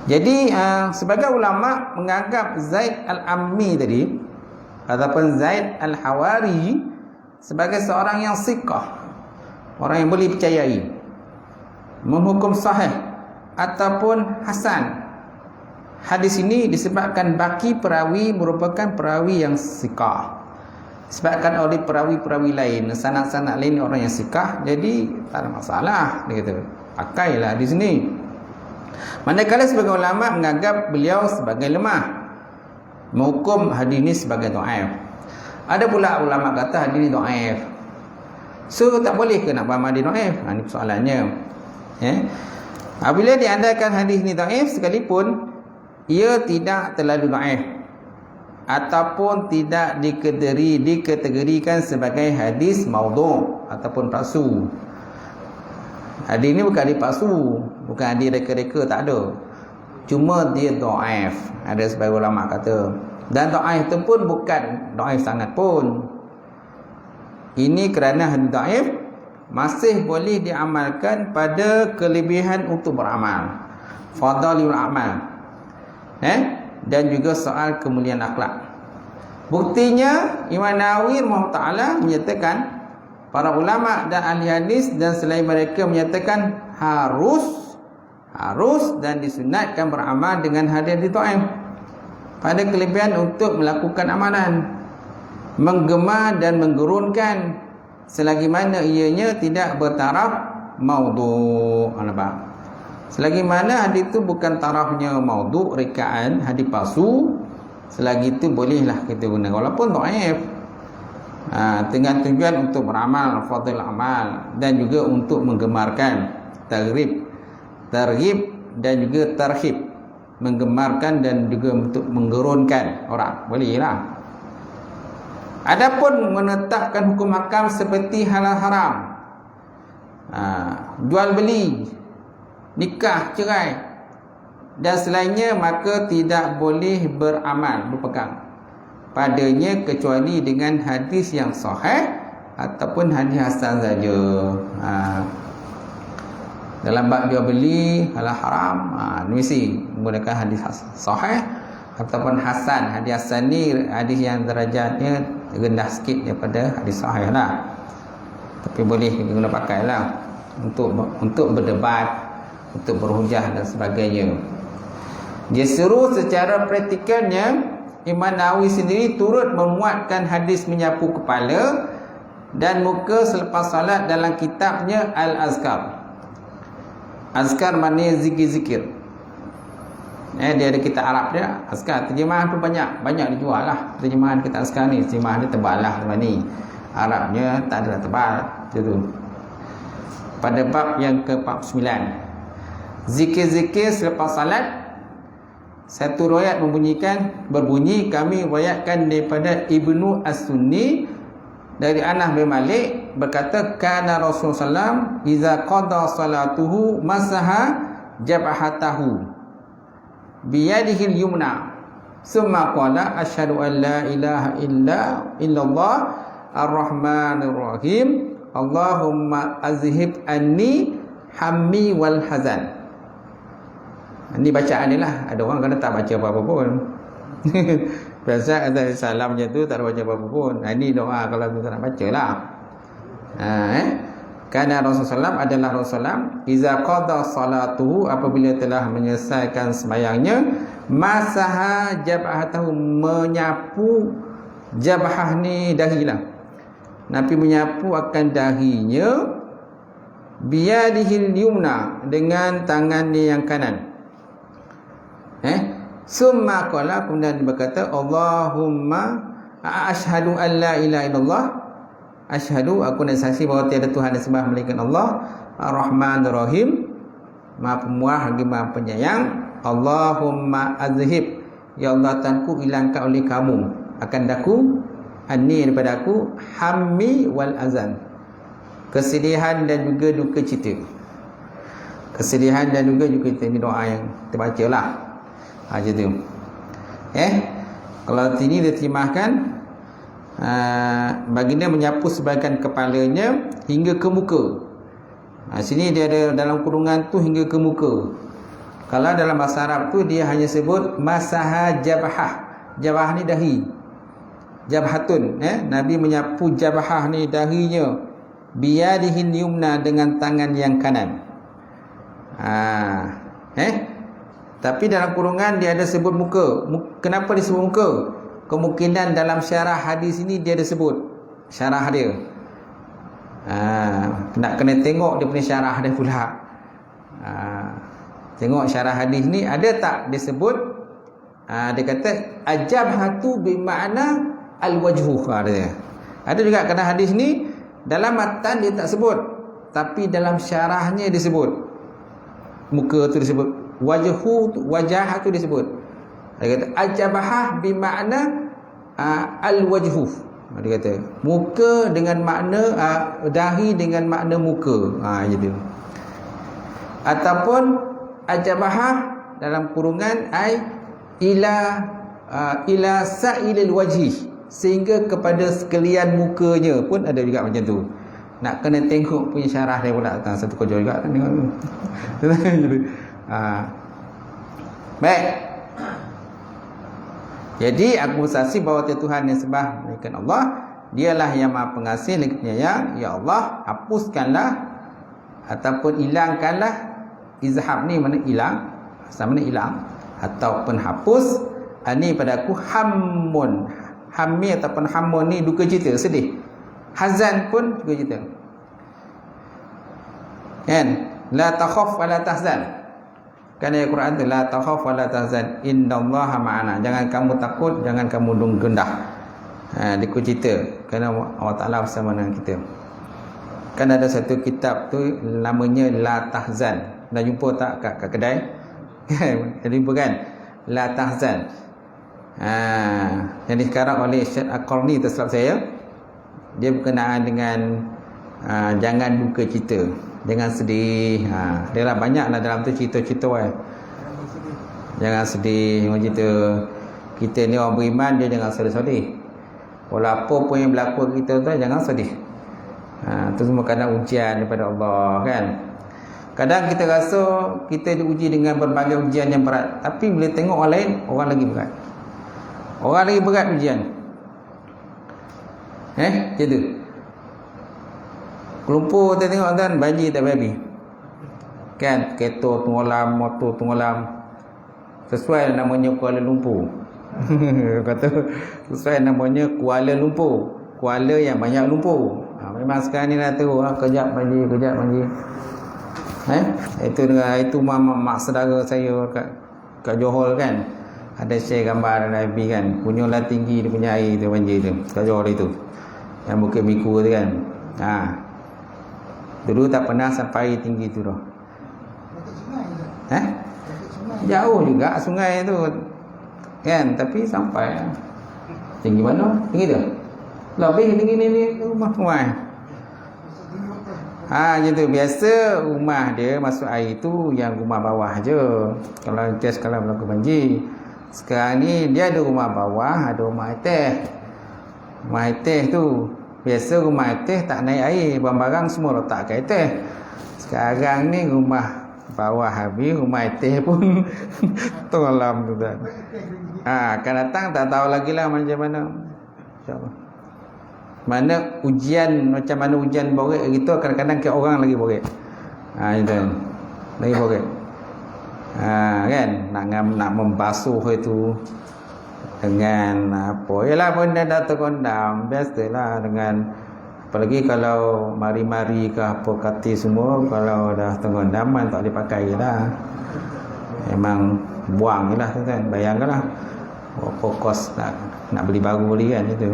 Jadi sebagai ulama menganggap Zaid al-Ammi tadi ataupun Zaid al-Hawari sebagai seorang yang siqah, orang yang boleh dipercayai, menghukum sahih ataupun hasan. Hadis ini disebabkan baki perawi merupakan perawi yang siqah, disebabkan oleh perawi-perawi lain, sanad-sanad lain orang yang siqah, jadi tak ada masalah. Dia kata pakailah di sini. Manakala sebagai ulama menganggap beliau sebagai lemah, menghukum hadis ini sebagai dhaif. Ada pula ulama kata hadis ini dhaif. So tak boleh ke nak faham hadis dhaif? Ini soalannya. Apabila diandaikan hadis ini dhaif sekalipun ia tidak terlalu dhaif ataupun tidak dikategorikan sebagai hadis maudhu' ataupun palsu. Hadis ini bukan hadis palsu, bukan hadis reka-reka, tak ada. Cuma dia dhaif. Ada sebagai ulama kata. Dan dhaif itu pun bukan dhaif sangat pun. Ini kerana hadis dhaif masih boleh diamalkan pada kelebihan untuk beramal, fadhalul amal, dan juga soal kemuliaan akhlak. Buktinya Imam Nawawi rahimahullah menyatakan, para ulama dan ahli hadis dan selain mereka menyatakan harus dan disunatkan beramal dengan hadis dhaif pada kelebihan untuk melakukan amalan, menggema dan menggurunkan selagi mana ianya tidak bertaraf maudhu'. Nampak? Selagi mana hadis itu bukan tarafnya maudhu', rekaan, hadis palsu, selagi itu bolehlah kita guna walaupun dhaif. Dengan tujuan untuk beramal, fadhil amal, dan juga untuk menggemarkan, targhib dan juga tarhib, menggemarkan dan juga untuk menggerunkan orang, bolehlah. Adapun menetapkan hukum hakam seperti halal haram, jual beli, nikah, cerai dan selainnya, maka tidak boleh beramal, berpegang padanya kecuali dengan hadis yang sahih ataupun hadis hasan saja. Dalam bab jual beli halal haram, mesti menggunakan hadis sahih ataupun hasan. Hadis hasan ni hadis yang derajatnya rendah sikit daripada hadis sahih lah, tapi boleh guna pakailah untuk berdebat, untuk berhujah dan sebagainya. Justru secara praktikalnya Imam Nawawi sendiri turut memuatkan hadis menyapu kepala dan muka selepas salat dalam kitabnya Al-Azkar. Azkar maknanya zikir-zikir. Dia ada kitab Arab dia, Azkar. Terjemahan tu banyak dijual lah. Terjemahan kitab Azkar ni, terjemahan dia tebal lah ni. Arabnya tak ada tebal macam tu. Pada bab yang ke-49, zikir-zikir selepas salat. Satu riwayat berbunyi, kami riwayatkan daripada Ibnu As-Sunni dari Anas bin Malik berkata, kana Rasulullah SAW iza qada salatuhu masaha jabhatahu biyadihi al-yumna summa qala asyhadu an la ilaha illallah ar-rahmanir rahim Allahumma azhib anni hammi wal hazan. Ini bacaan ni lah. Ada orang kena tak baca apa-apa pun. Biasa ada salam macam tu tak ada baca apa-apa pun. Ini doa kalau kita nak baca lah. Karena Rasulullah SAW adalah Rasulullah iza qada salatuhu, apabila telah menyelesaikan sembahyangnya, masaha jabhatahu, menyapu jabhah ni dahi lah. Nabi menyapu akan dahinya, biyadihil yumna, dengan tangannya yang kanan. Summa qala, kemudian berkata, Allahumma asyhadu an la ilaha illallah, asyhadu, aku nak saksi bahawa tiada Tuhan yang sembah melainkan Allah, Ar-Rahman Ar-Rahim, Maha Pemurah lagi Maha Penyayang. Allahumma azhib, ya Allah Tuhanku, hilangkan oleh kamu akan daku, anni, daripada aku, hammi wal azan, kesedihan dan juga duka cita. Kesedihan dan juga duka cita, ini doa yang kita baca lah. Macam tu. Kalau sini dia terjemahkan, baginda menyapu sebahagian kepalanya hingga ke muka. Sini dia ada dalam kurungan tu hingga ke muka. Kalau dalam bahasa Arab tu dia hanya sebut masaha jabhah. Jabhah ni dahi. Jabhatun, Nabi menyapu jabhah ni dahinya, biyadihin yumna, dengan tangan yang kanan. Tapi dalam kurungan dia ada sebut muka. Kenapa disebut muka? Kemungkinan dalam syarah hadis ini dia ada sebut syarah dia. Nak kena tengok dia punya syarah dia pula. Tengok syarah hadis ni ada tak dia sebut. Dia kata ajabhatu bermakna al-wajhu. Ada juga kerana hadis ni dalam matan dia tak sebut, tapi dalam syarahnya disebut muka tu disebut, wajah tu disebut. Dia kata ajabah bermakna al-wajhu. Dia kata muka dengan makna dahi dengan makna muka. Gitu. Ataupun ajabah dalam kurungan ila sa'ilil wajhi, sehingga kepada sekalian mukanya pun ada juga macam tu. Nak kena tengok punya syarah dia pula. Satu kojol juga kan tengok. Baik. Jadi aku bersaksi bahawa Tuhan yang sembah melainkan Allah, dialah yang Maha Pengasih lagi Penyayang. Ya Allah, hapuskanlah ataupun hilangkanlah. Izhab ni mana hilang, sama mana hilang ataupun hapus. Ani pada aku hammun. Hammi ataupun hammun ni duka cita, sedih. Hazan pun duka cita. Kan? La takhaf wa la tahzan. Kan ayat Quran tu, la takhaf wa la tahzan, innallaha ma'ana. Jangan kamu takut, jangan kamu gundah. Duka cita kerana Allah Taala bersama dengan kita. Kan ada satu kitab tu namanya La Tahzan. Dah jumpa tak kat kedai? Dah jumpa kan? La Tahzan. Yang dikarang oleh Syed Al-Qarni tersilap saya. Dia berkenaan dengan jangan duka cita, jangan sedih. Dia lah banyak lah dalam tu cerita-cerita jangan sedih. Orang cerita kita ni orang beriman, dia jangan sedih-sedih. Walau apa pun yang berlaku kita tu, jangan sedih. Tu semua kadang ujian daripada Allah kan. Kadang kita rasa kita diuji dengan berbagai ujian yang berat, tapi bila tengok orang lain, orang lagi berat. Orang lagi berat ujian. Macam tu. Kelumpur kita tengok kan, banjir tak habis. Kan, kereta tenggelam, motor tenggelam. Sesuai namanya Kuala Lumpur. Kata sesuai namanya Kuala Lumpur. Kuala yang banyak lumpur. Memang sekarang ni dah tahu kejap banjir. Itu mak saudara saya kat Johor kan. Ada share gambar Nabi kan. Punyalah tinggi dia punya air tu banjir tu. Kat Johor itu. Yang Bukit Miku tu kan. Dulu tak pernah sampai tinggi tu dah. Jauh juga sungai tu. Kan, tapi sampai tinggi mana? Tinggi tu. Lebih tinggi ni rumah. Gitu. Biasa rumah dia masuk air tu yang rumah bawah je. Kalau berlaku banjir. Sekarang ni dia ada rumah bawah, ada rumah atas. Rumah atas tu biasa rumah atas tak naik air, barang-barang semua letak kat atas. Sekarang ni rumah bawah habis, rumah atas pun tenggelam tu kan. Akan datang tak tahu lagi lah macam mana. InsyaAllah. Macam mana ujian borek gitu, kadang-kadang ke orang lagi borek. Itu. Lagi borek. Kan nak membasuh itu dengan apa? Yalah benda dah terkondam, biasalah dengan apalagi kalau mari-mari ke apa kati semua, kalau dah terkondaman tak dipakai dah. Memang buang je lah kan. Bayangkanlah berapa kos nak beli baru kan itu.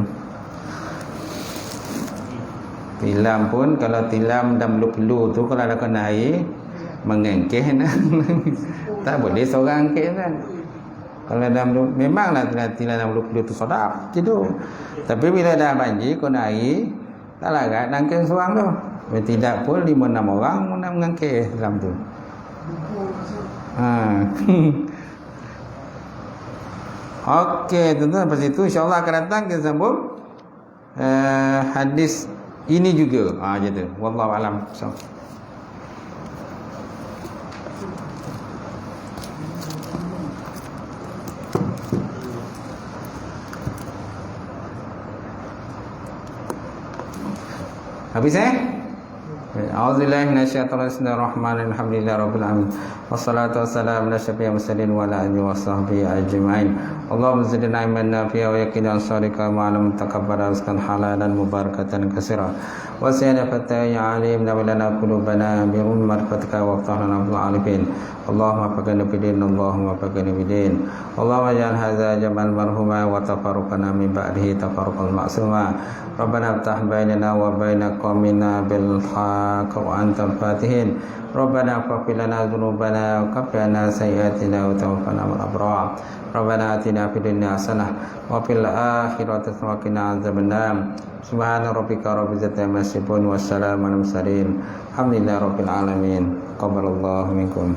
Tilam pun kalau tilam dan peluk-peluk tu kalau ada kena air mengengkeh tak boleh seorang angkeh kan. Kalau dalam memanglah tilam dan peluk-peluk tu sedap tidur. Tapi bila dah banjir kena air tak larat angkeh seorang tu. Tidak pun 5-6 orang nak mengangkeh dalam tu. Okey, tuan-tuan, lepas itu insya-Allah akan datang kita sambung hadis ini juga. Gitu. Wallahu alam. Habis A'udzubillahi minasyaitonirrahmanirrahim. Alhamdulillahirabbil alamin. Wassalatu wassalamu ala asyrafil mursalin wa ala alihi washabbihi ajmain. Allahumma zidna ilman nafi'a wa yaqinan shadiqan wa 'ilman taqabbala rizqan halalan mubarakatan katsira. Wa sayyidina fataya alim lana qulubana bi marfatika wa aftahna bil alifin. Allahumma faqina bidin, Allahumma faqina bidin. Allahumma ja'al hadza jamal marhuma wa tafarruqana min ba'dihi tafarruqal ma'suma. Rabbana aftah bainana wa baina qaumina bil haqq wa antal fatihin. Rabbana faghfir lana dzunubana wa kaffir 'anna sayyi'atina wa tawaffana ma'al abrar. Rabbana atina fid dunya hasanah wa fil akhirati hasanah wa qina adzabannar. Subhana rabbika rabbil izzati amma yasifun wa salamun alal mursalin. Alhamdulillahi rabbil alamin. Qabbalallahu minkum.